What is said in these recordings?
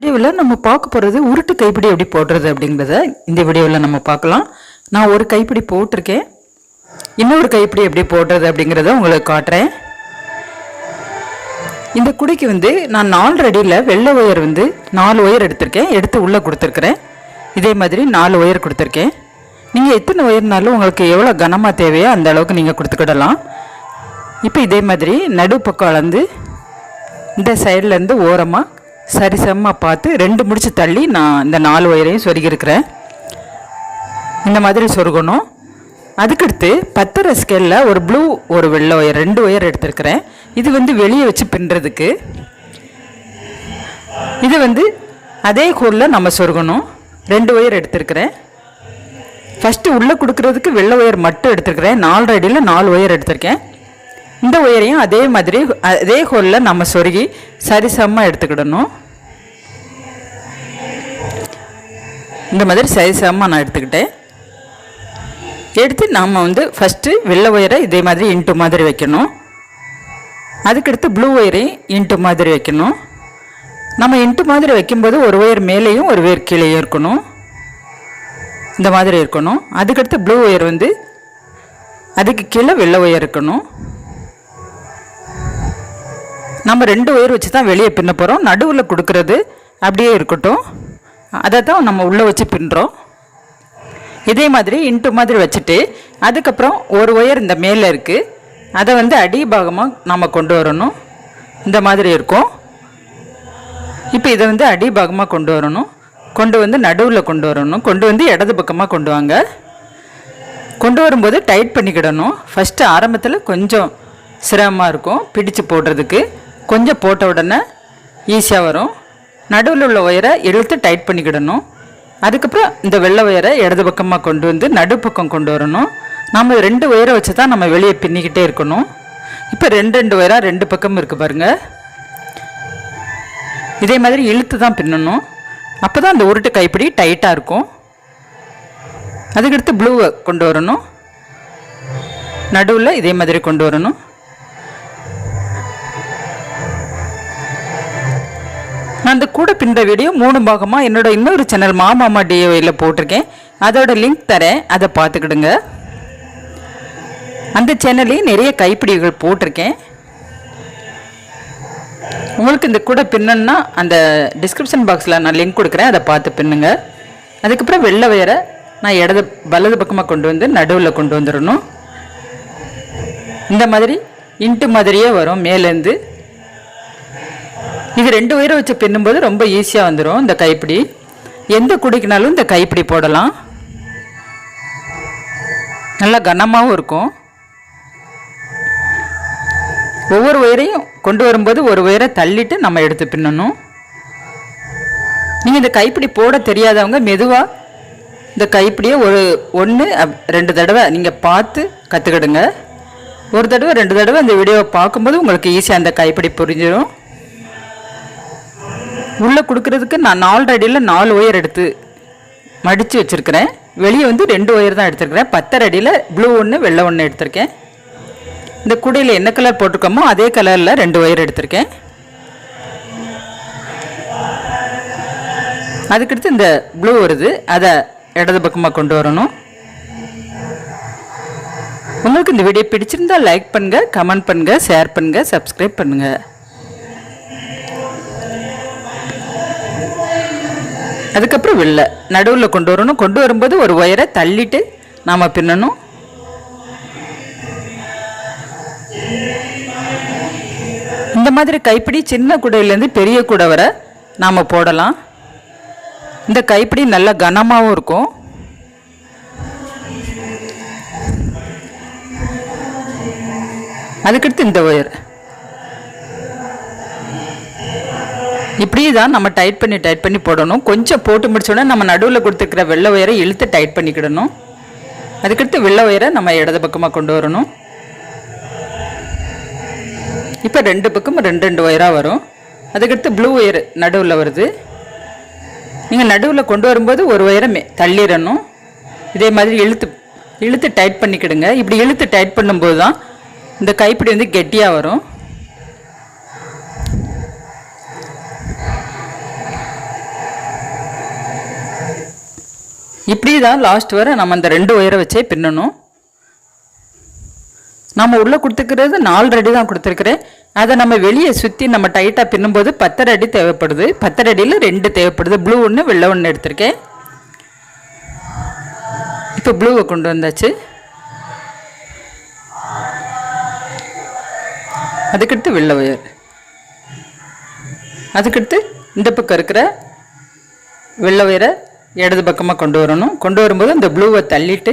வீடியோவில் நம்ம பார்க்க போகிறது உருட்டு கைப்பிடி எப்படி போடுறது அப்படிங்கிறத இந்த வீடியோவில் நம்ம பார்க்கலாம். நான் ஒரு கைப்பிடி போட்டிருக்கேன், இன்னொரு கைப்பிடி எப்படி போடுறது அப்படிங்கிறத உங்களுக்கு காட்டுறேன். இந்த குடைக்கு நான் 4 அடியில் வெள்ளை ஒயர் 4 ஒயர் எடுத்திருக்கேன், எடுத்து உள்ளே கொடுத்துருக்குறேன். இதே மாதிரி 4 ஒயர் கொடுத்துருக்கேன். நீங்கள் எத்தனை ஒயர்னாலும் உங்களுக்கு எவ்வளோ கனமாக தேவையோ அந்த அளவுக்கு நீங்கள் கொடுத்துக்கிடலாம். இப்போ இதே மாதிரி நடுப்பக்கம் அளந்து இந்த சைட்லேருந்து ஓரமாக சரிசமமாக பார்த்து 2 முடிச்சு தள்ளி நான் இந்த 4 ஒயரையும் சொருகிருக்கிறேன். இந்த மாதிரி சொருகணும். அதுக்கடுத்து 10 ஸ்கேலில் ஒரு ப்ளூ ஒரு வெள்ளை ஒயர் 2 ஒயர் எடுத்துருக்கிறேன். இது வெளியே வச்சு பின்னுறதுக்கு. இது அதே கோலில் நம்ம சொருகணும். 2 ஒயர் எடுத்துருக்கிறேன். ஃபஸ்ட்டு உள்ளே கொடுக்குறதுக்கு வெள்ளை ஒயர் மட்டும் எடுத்துருக்கிறேன். 4 அடியில் 4 ஒயர் எடுத்திருக்கேன். இந்த ஒயரையும் அதே மாதிரி அதே ஹோலில் நம்ம சொருகி சரிசமமாக எடுத்துக்கிடணும். இந்த மாதிரி சரிசமமாக நான் எடுத்துக்கிட்டேன். எடுத்து நாம் ஃபஸ்ட்டு வெள்ளை ஒயரை இதே மாதிரி இன்ட்டு மாதிரி வைக்கணும். அதுக்கடுத்து ப்ளூ ஒயரையும் இன்ட்டு மாதிரி வைக்கணும். நம்ம இன்ட்டு மாதிரி வைக்கும்போது ஒரு ஒயர் மேலேயும் ஒரு ஒயர் கீழேயும் இருக்கணும். இந்த மாதிரி இருக்கணும். அதுக்கடுத்து ப்ளூ ஒயர் அதுக்கு கீழே வெள்ளை ஒயர் இருக்கணும். நம்ம 2 ஒயர் வச்சு தான் வெளியே பின்ன போகிறோம். நடுவில் கொடுக்கறது அப்படியே இருக்கட்டும், அதை தான் நம்ம உள்ளே வச்சு பின்னுறோம். இதே மாதிரி இன்ட்டு மாதிரி வச்சுட்டு அதுக்கப்புறம் ஒரு ஒயர் இந்த மேலே இருக்குது, அதை அடி பாகமாக நம்ம கொண்டு வரணும். இந்த மாதிரி இருக்கும். இப்போ இதை அடி பாகமாக கொண்டு வரணும். கொண்டு நடுவில் கொண்டு வரணும். கொண்டு இடது பக்கமாக கொண்டு வாங்க. கொண்டு வரும்போது டைட் பண்ணிக்கிடணும். ஃபஸ்ட்டு ஆரம்பத்தில் கொஞ்சம் சிரமமாக இருக்கும் பிடிச்சு போடுறதுக்கு. கொஞ்சம் போட்ட உடனே ஈஸியாக வரும். நடுவில் உள்ள ஒயரை இழுத்து டைட் பண்ணிக்கிடணும். அதுக்கப்புறம் இந்த வெள்ளை ஒயரை இடது பக்கமாக கொண்டு நடுப்பக்கம் கொண்டு வரணும். நம்ம 2 ஒயரை வச்சு தான் நம்ம வெளியே பின்னிக்கிட்டே இருக்கணும். இப்போ 2 ஒயராக 2 பக்கம் இருக்குது பாருங்கள். இதே மாதிரி இழுத்து தான் பின்னணும். அப்போ தான் அந்த உருட்டு கைப்பிடி டைட்டாக இருக்கும். அதுக்கடுத்து ப்ளூவை கொண்டு வரணும். நடுவில் இதே மாதிரி கொண்டு வரணும். நான் அந்த கூட பின்னுற வீடியோ 3 பாகமாக என்னோட இன்னொரு சேனல் மாமா டிஓயில் போட்டிருக்கேன். அதோட லிங்க் தரேன், அதை பார்த்துக்கிடுங்க. அந்த சேனல்லையும் நிறைய கைப்பிடிகள் போட்டிருக்கேன். உங்களுக்கு இந்த கூட பின்னன்னா அந்த டிஸ்கிரிப்ஷன் பாக்ஸில் நான் லிங்க் கொடுக்குறேன், அதை பார்த்து பின்னுங்க. அதுக்கப்புறம் வெள்ளை ஒயரை நான் வலது பக்கமாக கொண்டு நடுவில் கொண்டு வந்துடணும். இந்த மாதிரி இன்ட்டு மாதிரியே வரும் மேலேருந்து. இது 2 ஒயரை வச்சு பின்னும்போது ரொம்ப ஈஸியாக வந்துடும். இந்த கைப்பிடி எந்த குடிக்குனாலும் இந்த கைப்பிடி போடலாம். நல்லா கனமாகவும் இருக்கும். ஒவ்வொரு ஒயரையும் கொண்டு வரும்போது ஒரு ஒயரை தள்ளிட்டு நம்ம எடுத்து பின்னணும். நீங்கள் இந்த கைப்பிடி போட தெரியாதவங்க மெதுவாக இந்த கைப்பிடியை 1-2 தடவை நீங்கள் பார்த்து கற்றுக்கிடுங்க. ஒரு தடவை 2 தடவை இந்த வீடியோவை பார்க்கும்போது உங்களுக்கு ஈஸியாக அந்த கைப்பிடி புரிஞ்சிடும். உள்ளே கொடுக்குறதுக்கு நான் 4 அடியில் 4 ஒயர் எடுத்து மடித்து வச்சுருக்கிறேன். வெளியே 2 ஒயர் தான் எடுத்துருக்கிறேன். 10 அடியில் ப்ளூ 1 வெள்ளை 1 எடுத்திருக்கேன். இந்த குடையில் என்ன கலர் போட்டிருக்கோமோ அதே கலரில் 2 ஒயர் எடுத்திருக்கேன். அதுக்கடுத்து இந்த ப்ளூ வருது, அதை இடது பக்கமாக கொண்டு வரணும். உங்களுக்கு இந்த வீடியோ பிடிச்சிருந்தால் லைக் பண்ணுங்கள், கமெண்ட் பண்ணுங்கள், ஷேர் பண்ணுங்கள், சப்ஸ்கிரைப் பண்ணுங்கள். அதுக்கப்புறம் வெள்ளை நடுவில் கொண்டு வரணும். கொண்டு வரும்போது ஒரு ஒயரை தள்ளிட்டு நாம் பின்னணும். இந்த மாதிரி கைப்பிடி சின்ன கூடையிலேருந்து பெரிய கூடை வரை நாம் போடலாம். இந்த கைப்பிடி நல்லா கனமாகவும் இருக்கும். அதுக்கடுத்து இந்த ஒயர் இப்படியே தான் நம்ம டைட் பண்ணி போடணும். கொஞ்சம் போட்டு முடிச்சோன்னா நம்ம நடுவில் கொடுத்துருக்கிற வெள்ளை ஒயரை இழுத்து டைட் பண்ணிக்கிடணும். அதுக்கடுத்து வெள்ளை ஒயரை நம்ம இடது பக்கமாக கொண்டு வரணும். இப்போ 2 பக்கம் 2 ஒயராக வரும். அதுக்கடுத்து ப்ளூ ஒயர் நடுவில் வருது. நீங்கள் நடுவில் கொண்டு வரும்போது ஒரு ஒயரை தள்ளிடணும். இதே மாதிரி இழுத்து டைட் பண்ணிக்கிடுங்க. இப்படி இழுத்து டைட் பண்ணும்போது தான் இந்த கைப்பிடி கெட்டியாக வரும். இப்படி தான் லாஸ்ட் வரை நம்ம அந்த 2 ஒயரை வச்சே பின்னணும். நம்ம உள்ளே கொடுத்துக்கிறது 4 அடி தான் கொடுத்துருக்குறேன். அதை நம்ம வெளியே சுற்றி நம்ம டைட்டாக பின்னும்போது 10 அடி தேவைப்படுது. 10 அடியில் 2 தேவைப்படுது. ப்ளூ ஒன்று வெள்ளை ஒன்று எடுத்திருக்கேன். இப்போ ப்ளூவை கொண்டு வந்தாச்சு. அதுக்கடுத்து வெள்ளை ஒயர், அதுக்கடுத்து இந்த பக்கம் இருக்கிற வெள்ளை ஒயரை இடது பக்கமாக கொண்டு வரணும். கொண்டு வரும்போது அந்த ப்ளூவை தள்ளிட்டு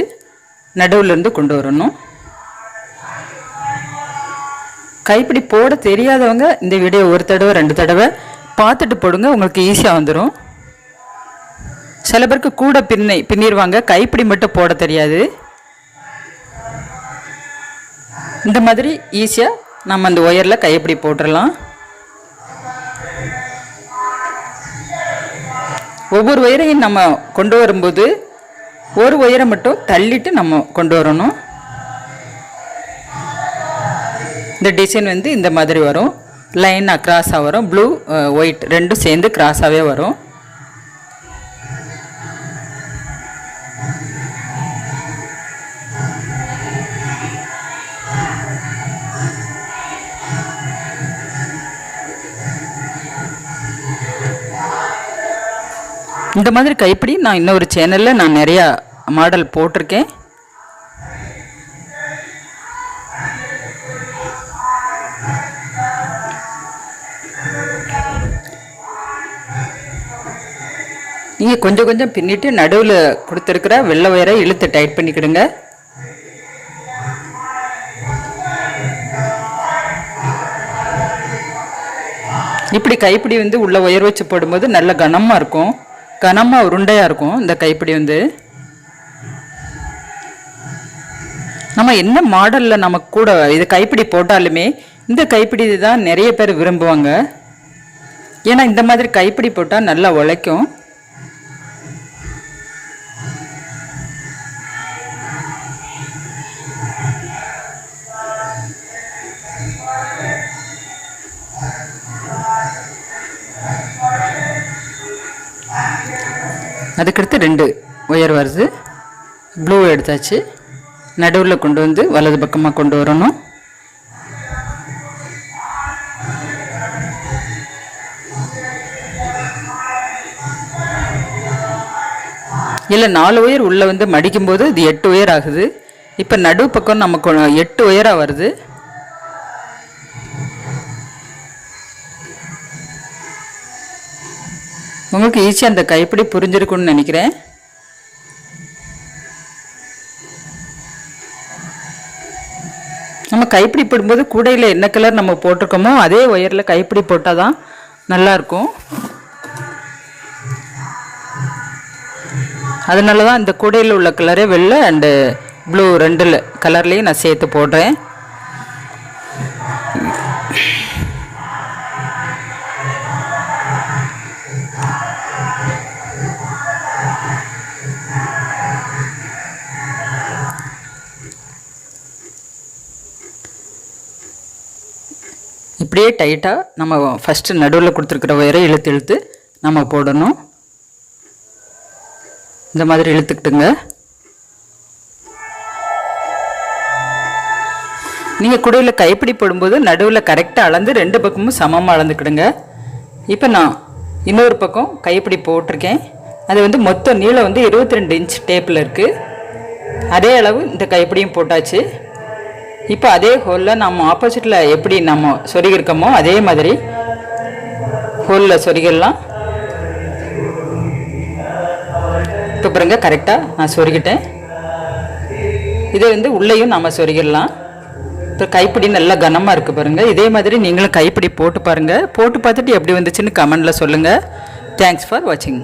நடுவுலேருந்து கொண்டு வரணும். கைப்பிடி போட தெரியாதவங்க இந்த வீடியோ ஒரு தடவை 2 தடவை பார்த்துட்டு போடுங்க, உங்களுக்கு ஈஸியாக வந்துடும். சில பேருக்கு கூட பின்னிடுவாங்க, கைப்பிடி மட்டும் போட தெரியாது. இந்த மாதிரி ஈஸியாக நம்ம அந்த ஒயரில் கைப்பிடி போட்டுடலாம். ஒவ்வொரு ஒயரையும் நம்ம கொண்டு வரும்போது ஒரு ஒயரை மட்டும் தள்ளிட்டு நம்ம கொண்டு வரணும். இந்த டிசைன் வந்து இந்த மாதிரி வரும். லைன் கிராஸாக வரும். ப்ளூ ஒயிட் ரெண்டும் சேர்ந்து கிராஸாகவே வரும். இந்த மாதிரி கைப்பிடி நான் இன்னொரு சேனலில் நான் நிறையா மாடல் போட்டிருக்கேன். நீங்கள் கொஞ்சம் கொஞ்சம் பின்னிட்டு நடுவில் கொடுத்துருக்கிற வெள்ளை ஒயரை இழுத்து டைட் பண்ணிக்கிடுங்க. இப்படி கைப்பிடி வந்து உள்ள ஒயர் வச்சு போடும்போது நல்ல கனமாக இருக்கும், கனமாக உருண்டையாக இருக்கும். இந்த கைப்பிடி வந்து நம்ம என்ன மாடலில் நமக்கு கூட இது கைப்பிடி போட்டாலுமே இந்த கைப்பிடி தான் நிறைய பேர் விரும்புவாங்க. ஏன்னா இந்த மாதிரி கைப்பிடி போட்டால் நல்லா உழைக்கும். அதுக்கடுத்து 2 ஒயர் வருது. ப்ளூ எடுத்தாச்சு. நடுவில் கொண்டு வந்து வலது பக்கமாக கொண்டு வரணும். இல்லை 4 ஒயர் உள்ளே வந்து மடிக்கும்போது இது 8 ஒயர் ஆகுது. இப்போ நடு பக்கம் நமக்கு 8 ஒயராக வருது. உங்களுக்கு ஈஸியாக அந்த கைப்பிடி புரிஞ்சிருக்குன்னு நினைக்கிறேன். நம்ம கைப்பிடி போடும்போது கூடையில் என்ன கலர் நம்ம போட்டிருக்கோமோ அதே ஒயரில் கைப்பிடி போட்டால் தான் நல்லாயிருக்கும். அதனால தான் இந்த கூடையில் உள்ள கலரே வெள்ளை அண்டு ப்ளூ 2 கலர்லேயும் நான் சேர்த்து போடுறேன். இப்படியே டைட்டாக நம்ம ஃபஸ்ட்டு நடுவில் கொடுத்துருக்குற ஒயரை இழுத்து நம்ம போடணும். இந்த மாதிரி இழுத்துக்கிட்டுங்க. நீங்கள் குடையில் கைப்பிடி போடும்போது நடுவில் கரெக்டாக அளந்து 2 பக்கமும் சமமாக அளந்துக்கிடுங்க. இப்போ நான் இன்னொரு பக்கம் கைப்பிடி போட்டிருக்கேன். அது வந்து மொத்த நீளம் வந்து 22 இன்ச் டேப்பில் இருக்குது. அதே அளவு இந்த கைப்பிடியும் போட்டாச்சு. இப்போ அதே ஹோலில் நம்ம ஆப்போசிட்டில் எப்படி நம்ம சொருகிருக்கோமோ அதே மாதிரி ஹோலில் சொருகிடலாம். இப்போ பாருங்க கரெக்டாக நான் சொருகிட்டேன். இதை வந்து உள்ளேயும் நம்ம சொருகிடலாம். இப்போ கைப்பிடி நல்லா கனமாக இருக்குது பாருங்கள். இதே மாதிரி நீங்களும் கைப்பிடி போட்டு பாருங்கள். போட்டு பார்த்துட்டு எப்படி வந்துச்சுன்னு கமெண்டில் சொல்லுங்கள். தேங்க்ஸ் ஃபார் வாட்சிங்.